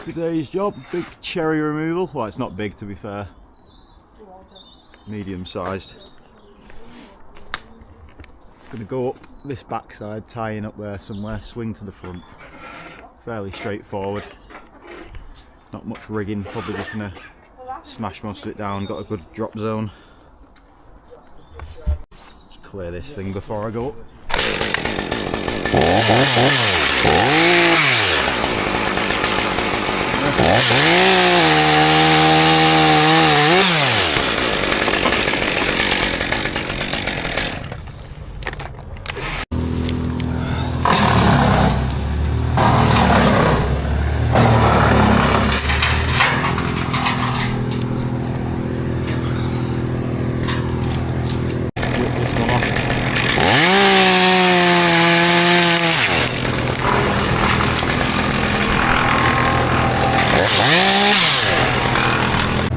Today's job, big cherry removal. Well, it's not big to be fair, medium sized. Gonna go up this backside, tying up there somewhere, swing to the front. Fairly straightforward, not much rigging, probably just gonna smash most of it down. Got a good drop zone. Just clear this thing before I go up.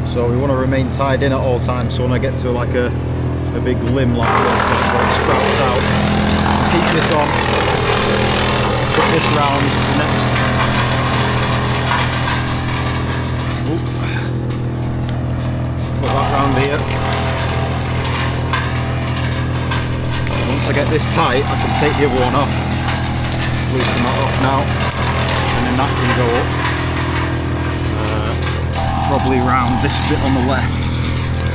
So we want to remain tied in at all times, so when I get to like a big limb like this, that's where it sprouts out. Keep this on, put this round the next. Oop. Put that round here. Once I get this tight, I can take the other one off. Loosen that off now, and then that can go up. Probably round this bit on the left,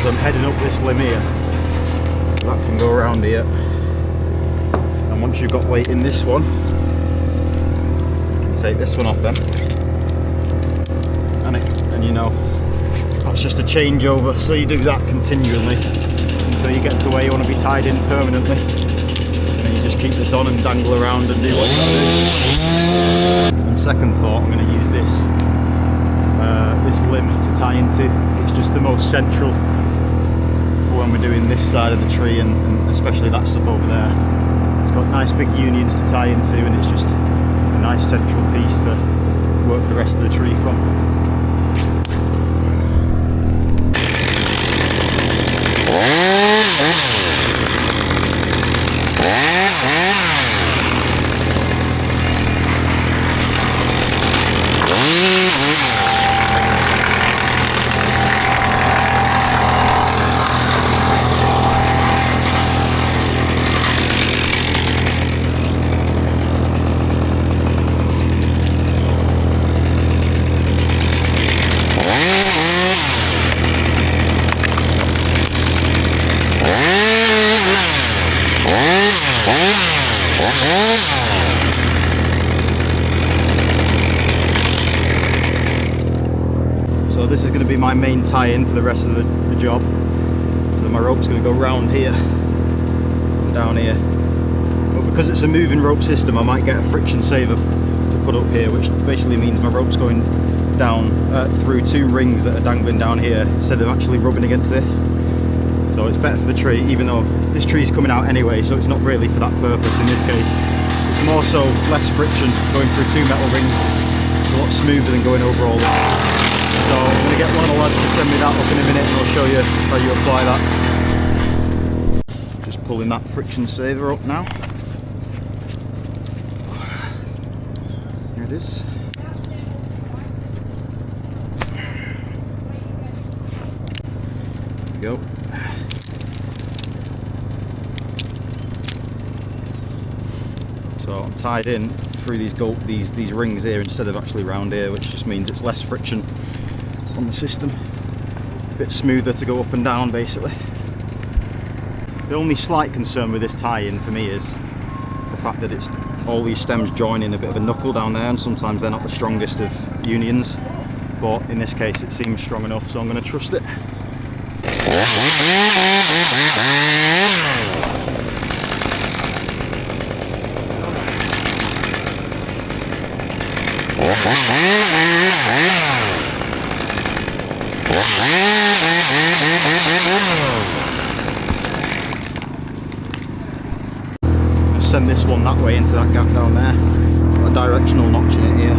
so I'm heading up this limb here, so that can go around here. And once you've got weight in this one, you can take this one off then, and you know, that's just a changeover, so you do that continually until you get to where you want to be tied in permanently, and then you just keep this on and dangle around and do what you got to do. On second thought, I'm going to use this limb to tie into. It's just the most central for when we're doing this side of the tree, and especially that stuff over there. It's got nice big unions to tie into, and it's just a nice central piece to work the rest of the tree from. So this is going to be my main tie-in for the rest of the job. So my rope's going to go round here and down here. But because it's a moving rope system, I might get a friction saver to put up here, which basically means my rope's going down through two rings that are dangling down here instead of actually rubbing against this. So it's better for the tree, even though this tree's coming out anyway, so it's not really for that purpose in this case. It's more so less friction going through two metal rings. It's a lot smoother than going over all this. So I'm going to get one of the lads to send me that up in a minute, and I'll show you how you apply that. Just pulling that friction saver up now. Here it is. There we go. So I'm tied in through these rings here instead of actually round here, which just means it's less friction on the system, a bit smoother to go up and down basically. The only slight concern with this tie-in for me is the fact that it's all these stems join in a bit of a knuckle down there, and sometimes they're not the strongest of unions, but in this case it seems strong enough, so I'm going to trust it. Send this one that way into that gap down there. Got a directional notch in it here.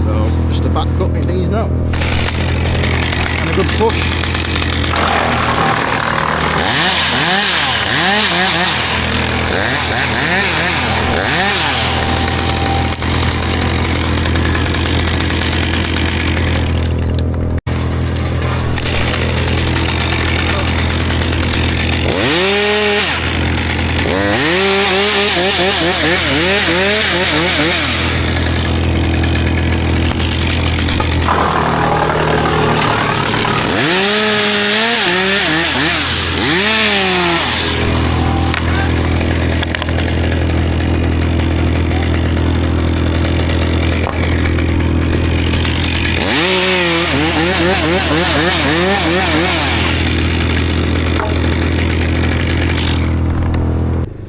So just a back cut in these now. And a good push.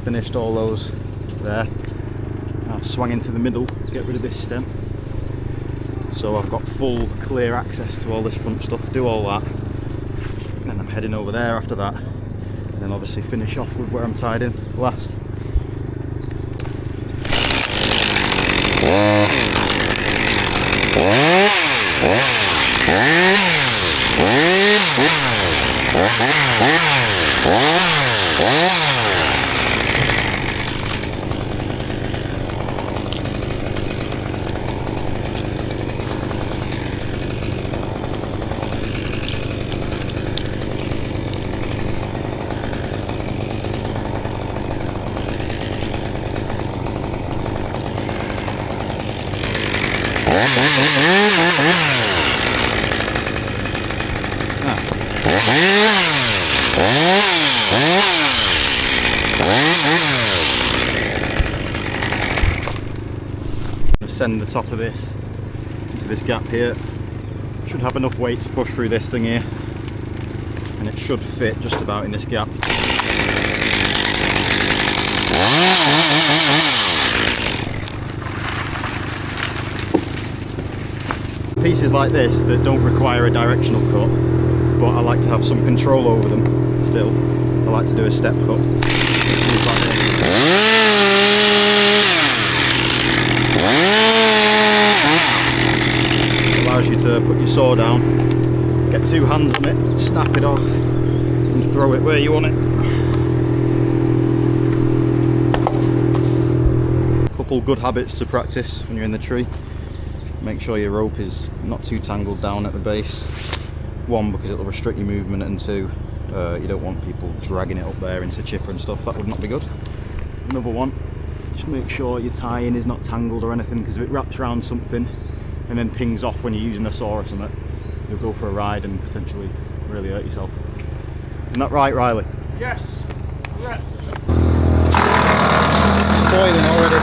Finished all those there. I've swung into the middle, get rid of this stem. So I've got full clear access to all this front stuff, do all that. And then I'm heading over there after that. And then obviously finish off with where I'm tied in last. Send the top of this into this gap here. Should have enough weight to push through this thing here, and it should fit just about in this gap. Pieces like this that don't require a directional cut, but I like to have some control over them still. I like to do a step cut. Allows you to put your saw down, get two hands on it, snap it off, and throw it where you want it. Couple good habits to practice when you're in the tree. Make sure your rope is not too tangled down at the base. One, because it'll restrict your movement, and two, you don't want people dragging it up there into chipper and stuff. That would not be good. Another one, just make sure your tie-in is not tangled or anything, because if it wraps around something and then pings off when you're using a saw or something, you'll go for a ride and potentially really hurt yourself. Isn't that right, Riley? Yes, correct. Boiling already.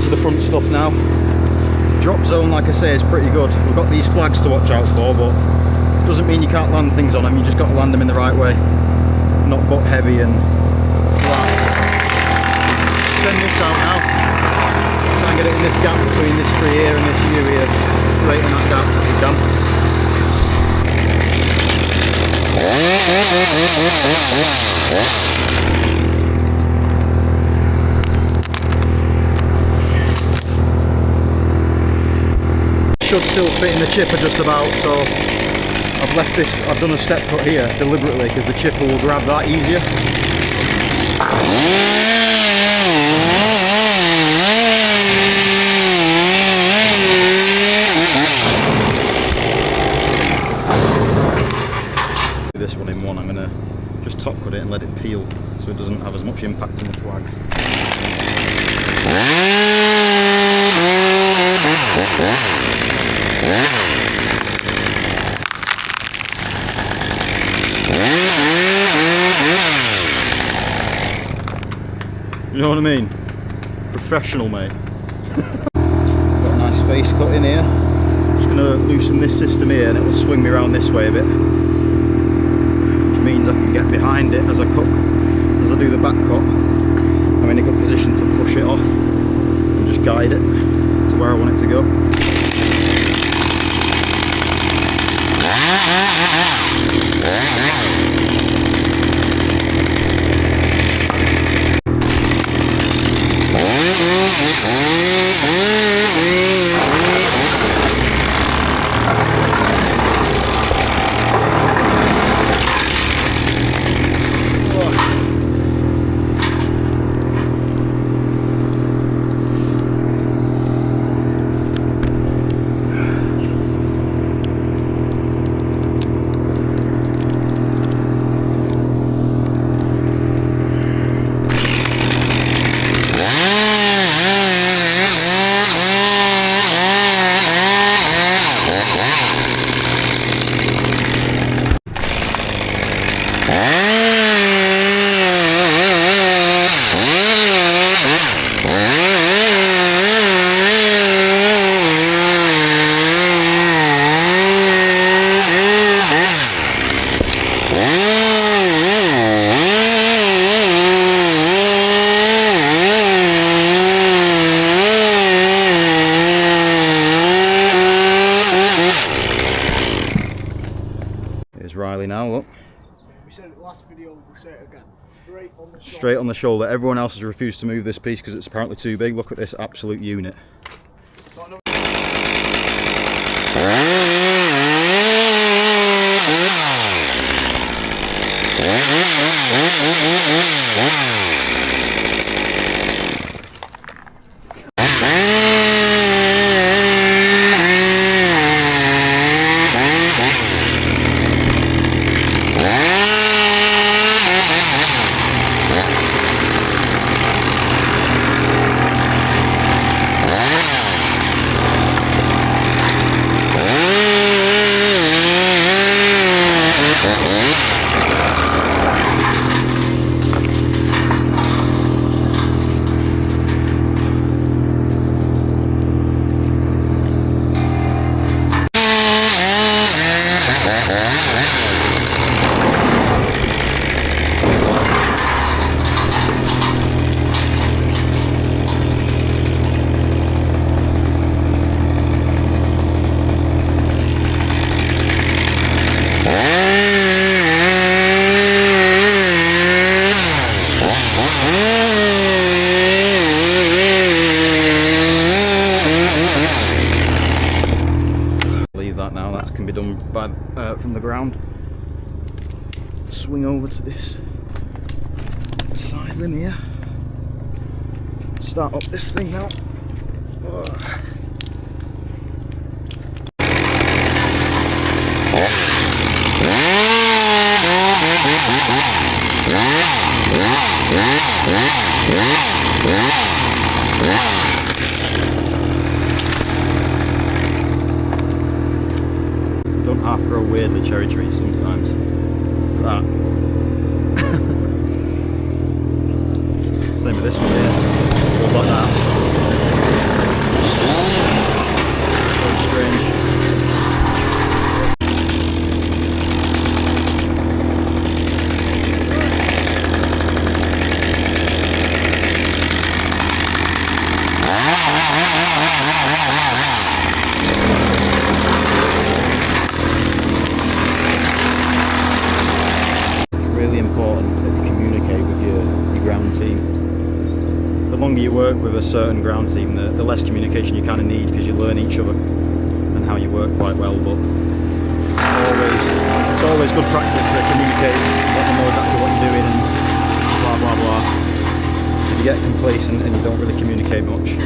To the front stuff now. Drop zone, like I say, is pretty good. We've got these flags to watch out for, but doesn't mean you can't land things on them. You just got to land them in the right way, not butt heavy and flat. Send this out now. Try and get it in this gap between this tree here and this view here, straight in that gap if you can. Should still fit in the chipper just about, so I've left this, I've done a step cut here deliberately because the chipper will grab that easier. This one in one, I'm going to just top cut it and let it peel so it doesn't have as much impact on the flags. You know what I mean? Professional, mate. Got a nice face cut in here. Just going to loosen this system here and it will swing me around this way a bit. Which means I can get behind it as I cut, as I do the back cut. I'm in a good position to push it off and just guide it to where I want it to go. There's Riley now, look. We said it last video, we'll say it again. Straight on the shoulder. Straight on the shoulder. Everyone else has refused to move this piece because it's apparently too big. Look at this absolute unit. Leave that now, that can be done by, from the ground. Swing over to this side limb here. Start up this thing now. Don't half grow weirdly, cherry trees sometimes. That. Same with this one here. Goes like that. Very strange. Really important that you communicate with your ground team. The longer you work with a certain ground team, the less communication you kind of need, because you learn each other and how you work quite well. But it's always good practice to communicate, let them know exactly what you're doing and blah blah blah. If you get complacent and you don't really communicate much,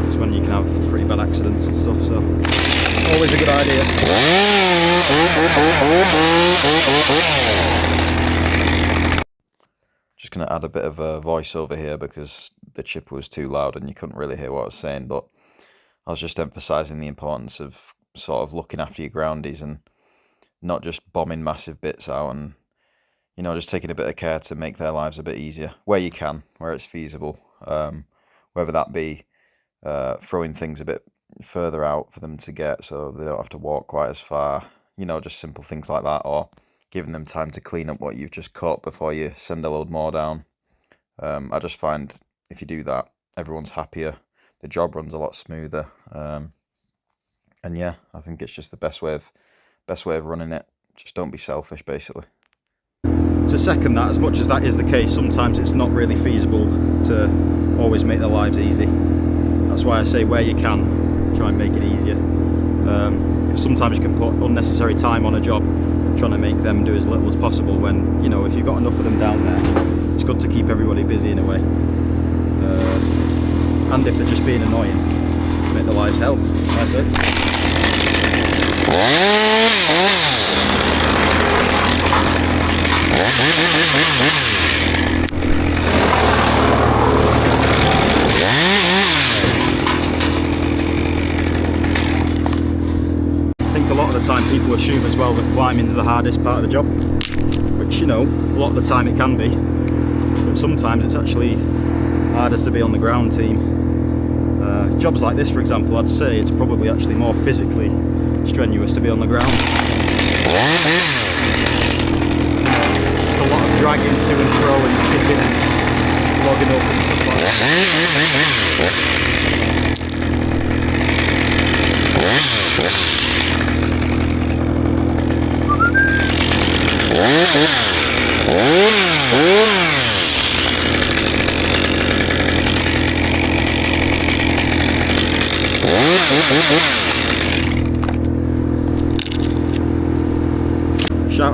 that's when you can have pretty bad accidents and stuff. So always a good idea. Just going to add a bit of a voiceover here because the chipper was too loud and you couldn't really hear what I was saying, but I was just emphasising the importance of sort of looking after your groundies and not just bombing massive bits out, and you know, just taking a bit of care to make their lives a bit easier where you can, where it's feasible, whether that be throwing things a bit further out for them to get so they don't have to walk quite as far, you know, just simple things like that, or giving them time to clean up what you've just cut before you send a load more down. I just find if you do that, everyone's happier, the job runs a lot smoother, and yeah, I think it's just the best way of running it. Just don't be selfish, basically. To second that, as much as that is the case, sometimes it's not really feasible to always make their lives easy. That's why I say where you can, try and make it easier. Sometimes you can put unnecessary time on a job trying to make them do as little as possible, when, you know, if you've got enough of them down there, it's good to keep everybody busy in a way. And if they're just being annoying, make their lives hell. That's it. I think a lot of the time people assume as well that climbing's the hardest part of the job, which, you know, a lot of the time it can be, but sometimes it's actually harder to be on the ground team. Jobs like this, for example, I'd say it's probably actually more physically strenuous to be on the ground. Just a lot of dragging to and fro and chipping and logging up and stuff like that. Shout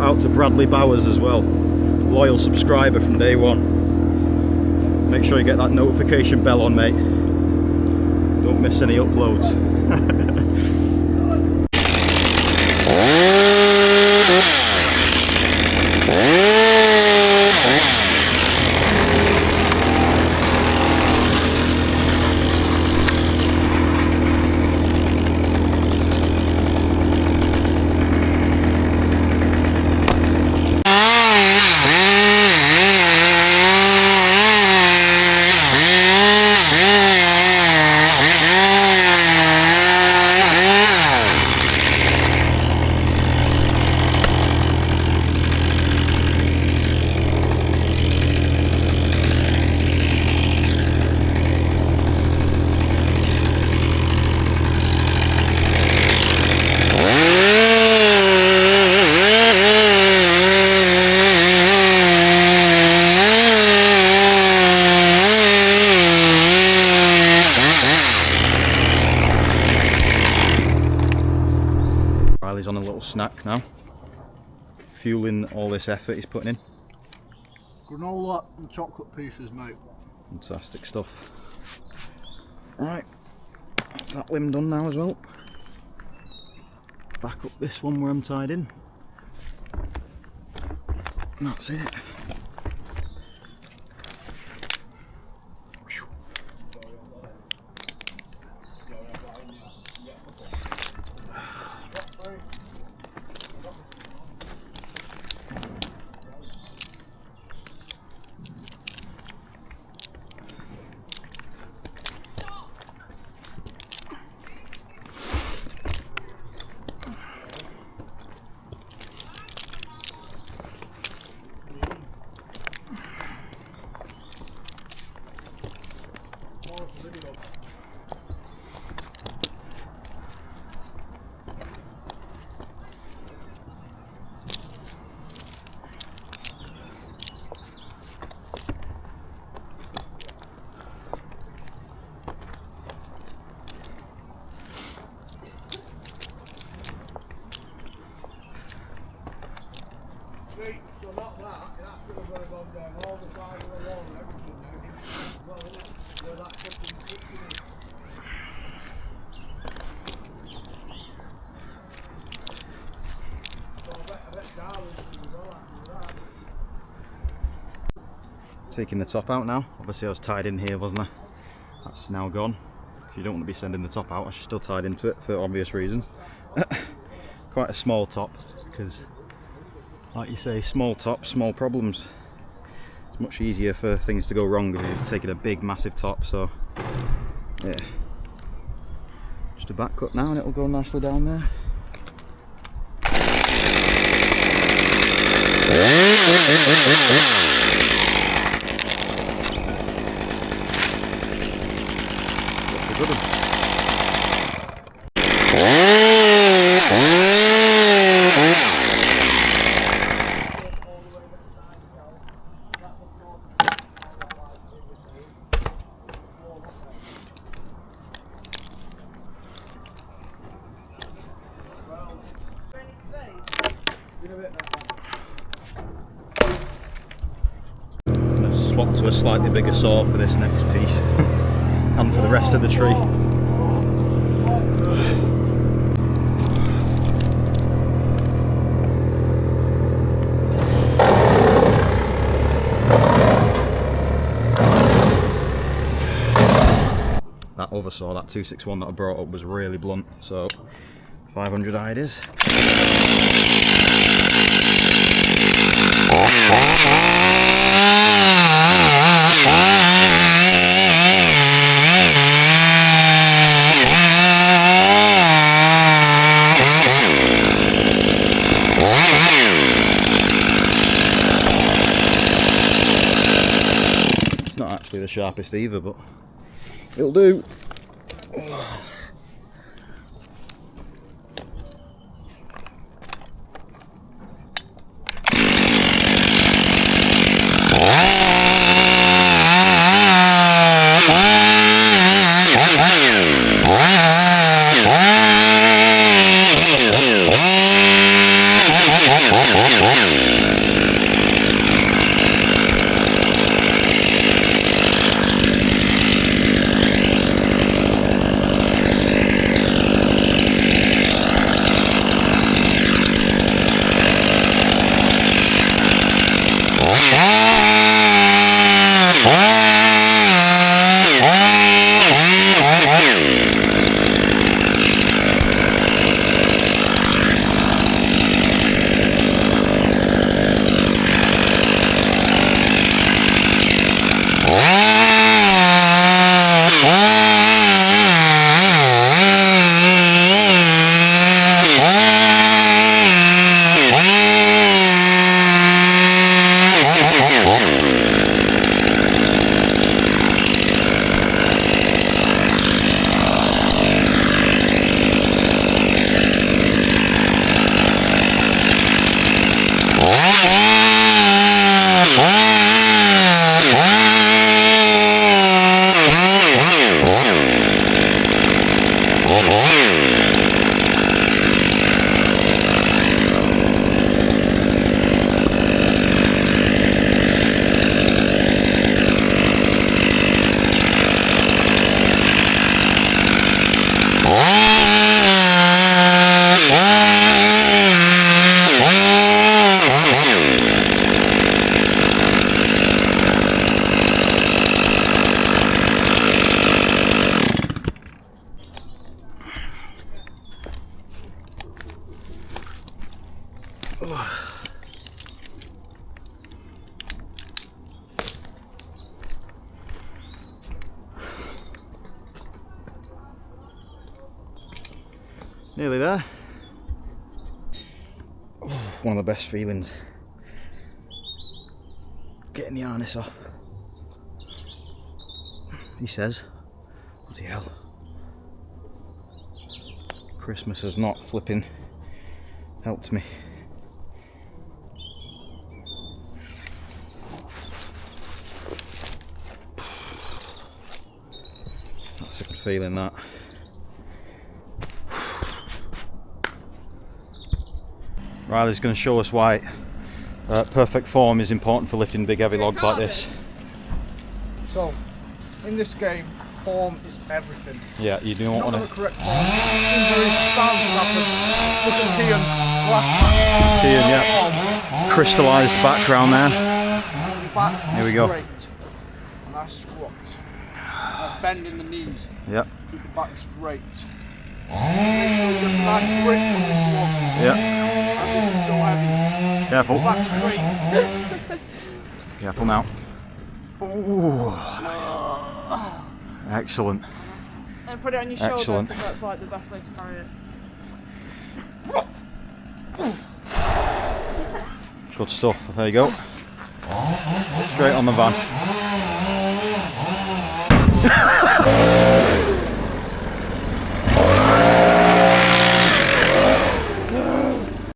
out to Bradley Bowers as well, loyal subscriber from day one. Make sure you get that notification bell on, mate. Don't miss any uploads. Riley's on a little snack now, fueling all this effort he's putting in. Granola and chocolate pieces, mate. Fantastic stuff. Right, that's that limb done now as well. Back up this one where I'm tied in. And that's it. So not that, that's going to go down all the side of the wall and everything now. Well, isn't it? Where that fucking kitchen is. So I bet Darwin's going to go after that. Taking the top out now. Obviously I was tied in here, wasn't I? That's now gone. You don't want to be sending the top out. I'm still tied into it for obvious reasons. Quite a small top, because like you say, small top, small problems. It's much easier for things to go wrong if you're taking a big massive top. So yeah, just a back cut now and it'll go nicely down there. That's a good one. I'm going to swap to a slightly bigger saw for this next piece and for the rest of the tree. That other saw, that 261 that I brought up, was really blunt, so 500 it is. It's not actually the sharpest either, but it'll do. Nearly there. Oh, one of the best feelings. Getting the harness off. He says, bloody hell. Christmas has not flipping helped me. That's a good feeling, that. Riley's going to show us why perfect form is important for lifting big heavy logs like this. So, in this game, form is everything. Yeah, you do not want Not to. the correct form. Injuries, bounce happen. Look at Kian, last Kian, yeah. Crystallised background there. Back Here we go. straight. Nice squat. Nice bend in the knees. Yep. Keep the back straight. Just make sure you get a nice grip on this one. Yeah. As it's so heavy. Careful. Back straight. Careful now. Ooh. Excellent. And put it on your shoulder, Excellent. because that's like the best way to carry it. Good stuff. There you go. Straight on the van.